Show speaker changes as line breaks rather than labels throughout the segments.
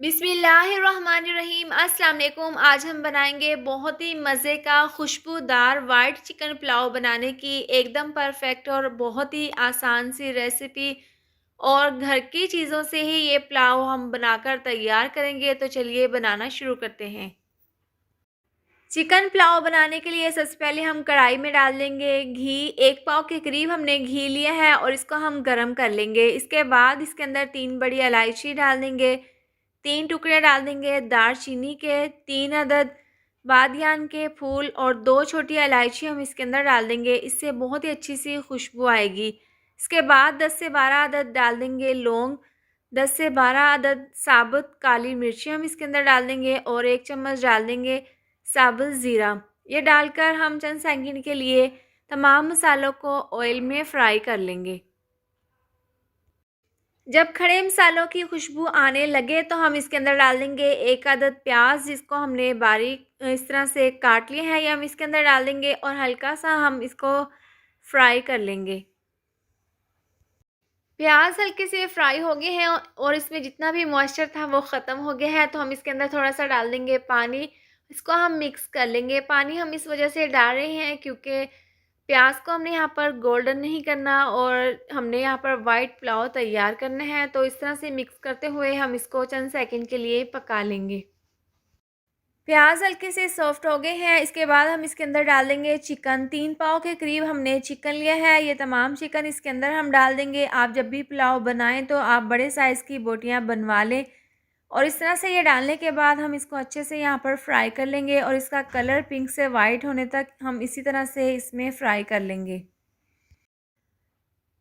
बिस्मिल्लाहिर्रहमानिर्रहीम। अस्सलाम वालेकुम। आज हम बनाएंगे बहुत ही मज़े का खुशबूदार वाइट चिकन पुलाव बनाने की एकदम परफेक्ट और बहुत ही आसान सी रेसिपी। और घर की चीज़ों से ही ये पुलाव हम बनाकर तैयार करेंगे। तो चलिए बनाना शुरू करते हैं। चिकन पुलाव बनाने के लिए सबसे पहले हम कढ़ाई में डाल देंगे घी। 1 पाव के करीब हमने घी लिया है और इसको हम गरम कर लेंगे। इसके बाद इसके अंदर 3 बड़ी इलायची डाल देंगे, 3 टुकड़े डाल देंगे दालचीनी के, 3 अदद बादियान के फूल और 2 छोटी इलायची हम इसके अंदर डाल देंगे। इससे बहुत ही अच्छी सी खुशबू आएगी। इसके बाद 10 से 12 अदद डाल देंगे लौंग, 10 से 12 अदद साबुत काली मिर्ची हम इसके अंदर डाल देंगे और 1 चम्मच डाल देंगे साबुत ज़ीरा। ये डालकर हम चंद सेकंड के लिए तमाम मसालों को ऑयल में फ्राई कर लेंगे। जब खड़े मसालों की खुशबू आने लगे तो हम इसके अंदर डाल देंगे 1 अदद प्याज, जिसको हमने बारीक इस तरह से काट लिया है। ये हम इसके अंदर डाल देंगे और हल्का सा हम इसको फ्राई कर लेंगे। प्याज हल्के से फ्राई हो गए हैं और इसमें जितना भी मॉइस्चर था वो ख़त्म हो गया है। तो हम इसके अंदर थोड़ा सा डाल देंगे पानी। इसको हम मिक्स कर लेंगे। पानी हम इस वजह से डाल रहे हैं क्योंकि प्याज को हमने यहाँ पर गोल्डन नहीं करना और हमने यहाँ पर वाइट पुलाव तैयार करना है। तो इस तरह से मिक्स करते हुए हम इसको चंद सेकंड के लिए पका लेंगे। प्याज हल्के से सॉफ्ट हो गए हैं। इसके बाद हम इसके अंदर डाल देंगे चिकन। 3 पाव के करीब हमने चिकन लिया है। ये तमाम चिकन इसके अंदर हम डाल देंगे। आप जब भी पुलाव बनाएं तो आप बड़े साइज़ की बोटियां बनवा लें। और इस तरह से ये डालने के बाद हम इसको अच्छे से यहाँ पर फ्राई कर लेंगे और इसका कलर पिंक से वाइट होने तक हम इसी तरह से इसमें फ्राई कर लेंगे।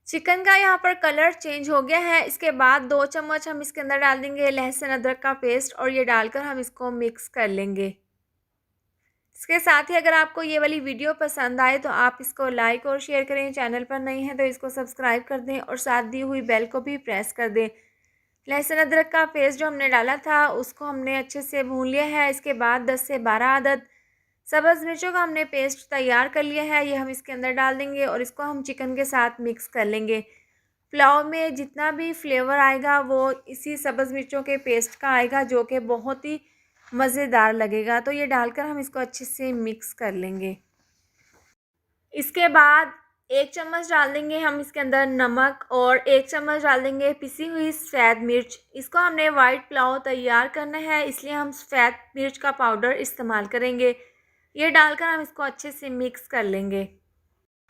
चिकन का यहाँ पर कलर चेंज हो गया है। इसके बाद 2 चम्मच हम इसके अंदर डाल देंगे लहसुन अदरक का पेस्ट और ये डालकर हम इसको मिक्स कर लेंगे। इसके साथ ही अगर आपको ये वाली वीडियो पसंद आए तो आप इसको लाइक और शेयर करें। चैनल पर नए हैं तो इसको सब्सक्राइब कर दें और साथ दी हुई बेल को भी प्रेस कर दें। लहसुन अदरक का पेस्ट जो हमने डाला था उसको हमने अच्छे से भून लिया है। इसके बाद 10 से 12 अदद सब्ज़ मिर्चों का हमने पेस्ट तैयार कर लिया है। ये हम इसके अंदर डाल देंगे और इसको हम चिकन के साथ मिक्स कर लेंगे। पुलाव में जितना भी फ्लेवर आएगा वो इसी सब्ज़ मिर्चों के पेस्ट का आएगा, जो कि बहुत ही मज़ेदार लगेगा। तो ये डालकर हम इसको अच्छे से मिक्स कर लेंगे। इसके बाद 1 चम्मच डाल देंगे हम इसके अंदर नमक और 1 चम्मच डाल देंगे पिसी हुई सफ़ेद मिर्च। इसको हमने वाइट पुलाव तैयार करना है, इसलिए हम सफ़ेद मिर्च का पाउडर इस्तेमाल करेंगे। ये डालकर हम इसको अच्छे से मिक्स कर लेंगे।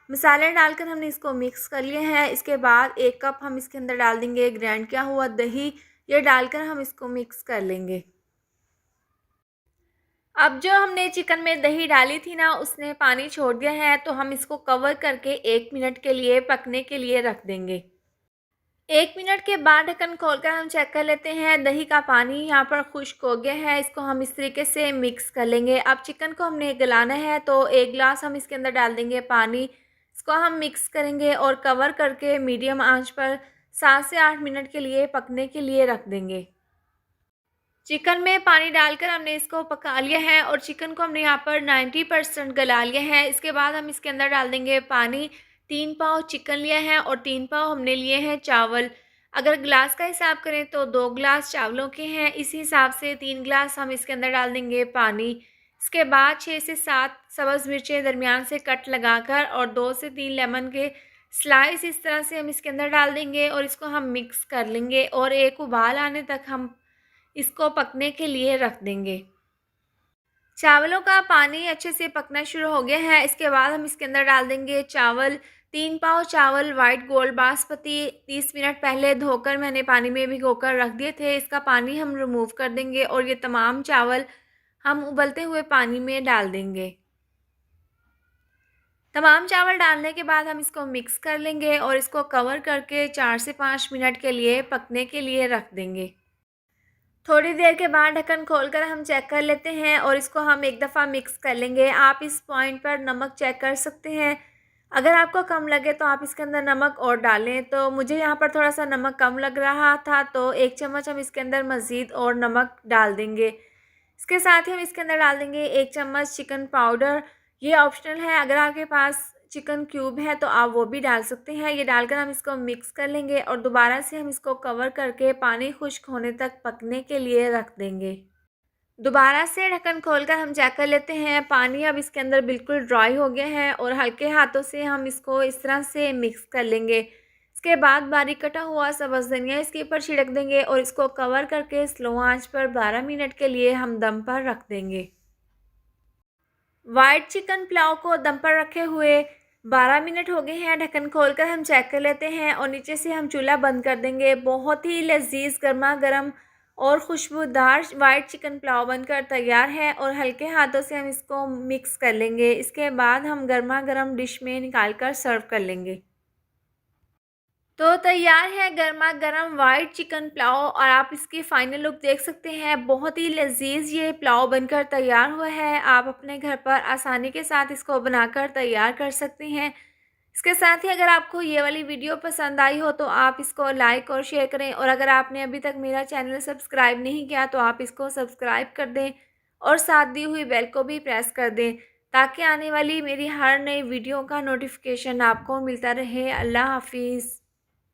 मसाले डालकर हमने इसको मिक्स कर लिया है। इसके बाद 1 कप हम इसके अंदर डाल देंगे ग्राइंड किया हुआ दही। ये डालकर हम इसको मिक्स कर लेंगे। अब जो हमने चिकन में दही डाली थी ना, उसने पानी छोड़ दिया है। तो हम इसको कवर करके 1 मिनट के लिए पकने के लिए रख देंगे। 1 मिनट के बाद ढक्कन खोलकर हम चेक कर लेते हैं। दही का पानी यहाँ पर खुश्क हो गया है। इसको हम इस तरीके से मिक्स कर लेंगे। अब चिकन को हमने गलाना है तो 1 गिलास हम इसके अंदर डाल देंगे पानी। इसको हम मिक्स करेंगे और कवर करके मीडियम आंच पर 7 से 8 मिनट के लिए पकने के लिए रख देंगे। चिकन में पानी डालकर हमने इसको पका लिया है और चिकन को हमने यहाँ पर 90% गला लिया है। इसके बाद हम इसके अंदर डाल देंगे पानी। 3 पाव चिकन लिया है और 3 पाव हमने लिए हैं चावल। अगर गिलास का हिसाब करें तो 2 गिलास चावलों के हैं, इसी हिसाब से 3 गिलास हम इसके अंदर डाल देंगे पानी। इसके बाद 6 से 7 सब्ज़ मिर्चें दरमियान से कट लगाकर और 2 से 3 लेमन के स्लाइस इस तरह से हम इसके अंदर डाल देंगे और इसको हम मिक्स कर लेंगे और एक उबाल आने तक हम इसको पकने के लिए रख देंगे। चावलों का पानी अच्छे से पकना शुरू हो गया है। इसके बाद हम इसके अंदर डाल देंगे चावल। 3 पाव चावल वाइट गोल्ड बासमती 30 मिनट पहले धोकर मैंने पानी में भिगोकर रख दिए थे। इसका पानी हम रिमूव कर देंगे और ये तमाम चावल हम उबलते हुए पानी में डाल देंगे। तमाम चावल डालने के बाद हम इसको मिक्स कर लेंगे और इसको कवर करके 4 से 5 मिनट के लिए पकने के लिए रख देंगे। थोड़ी देर के बाद ढक्कन खोलकर हम चेक कर लेते हैं और इसको हम एक दफ़ा मिक्स कर लेंगे। आप इस पॉइंट पर नमक चेक कर सकते हैं। अगर आपको कम लगे तो आप इसके अंदर नमक और डालें। तो मुझे यहाँ पर थोड़ा सा नमक कम लग रहा था तो 1 चम्मच हम इसके अंदर मज़ीद और नमक डाल देंगे। इसके साथ ही हम इसके अंदर डाल देंगे 1 चम्मच चिकन पाउडर। ये ऑप्शनल है। अगर आपके पास चिकन क्यूब है तो आप वो भी डाल सकते हैं। ये डालकर हम इसको मिक्स कर लेंगे और दोबारा से हम इसको कवर करके पानी खुश्क होने तक पकने के लिए रख देंगे। दोबारा से ढक्कन खोलकर हम चेक कर लेते हैं। पानी अब इसके अंदर बिल्कुल ड्राई हो गया है और हल्के हाथों से हम इसको इस तरह से मिक्स कर लेंगे। इसके बाद बारीक कटा हुआ सब्ज़ धनिया इसके ऊपर छिड़क देंगे और इसको कवर करके स्लो आंच पर 12 मिनट के लिए हम दम पर रख देंगे। वाइट चिकन पुलाव को दम पर रखे हुए 12 मिनट हो गए हैं। ढक्कन खोलकर हम चेक कर लेते हैं और नीचे से हम चूल्हा बंद कर देंगे। बहुत ही लजीज गर्मा गर्म और खुशबूदार वाइट चिकन पुलाव बनकर तैयार है और हल्के हाथों से हम इसको मिक्स कर लेंगे। इसके बाद हम गर्मा गर्म डिश में निकाल कर सर्व कर लेंगे। तो तैयार है गर्मा गर्म वाइट चिकन पुलाव और आप इसकी फ़ाइनल लुक देख सकते हैं। बहुत ही लजीज ये पुलाव बनकर तैयार हुआ है। आप अपने घर पर आसानी के साथ इसको बनाकर तैयार कर सकते हैं। इसके साथ ही अगर आपको ये वाली वीडियो पसंद आई हो तो आप इसको लाइक और शेयर करें और अगर आपने अभी तक मेरा चैनल सब्सक्राइब नहीं किया तो आप इसको सब्सक्राइब कर दें और साथ दी हुई बेल को भी प्रेस कर दें ताकि आने वाली मेरी हर नई वीडियो का नोटिफिकेशन आपको मिलता रहे। अल्लाह हाफिज़।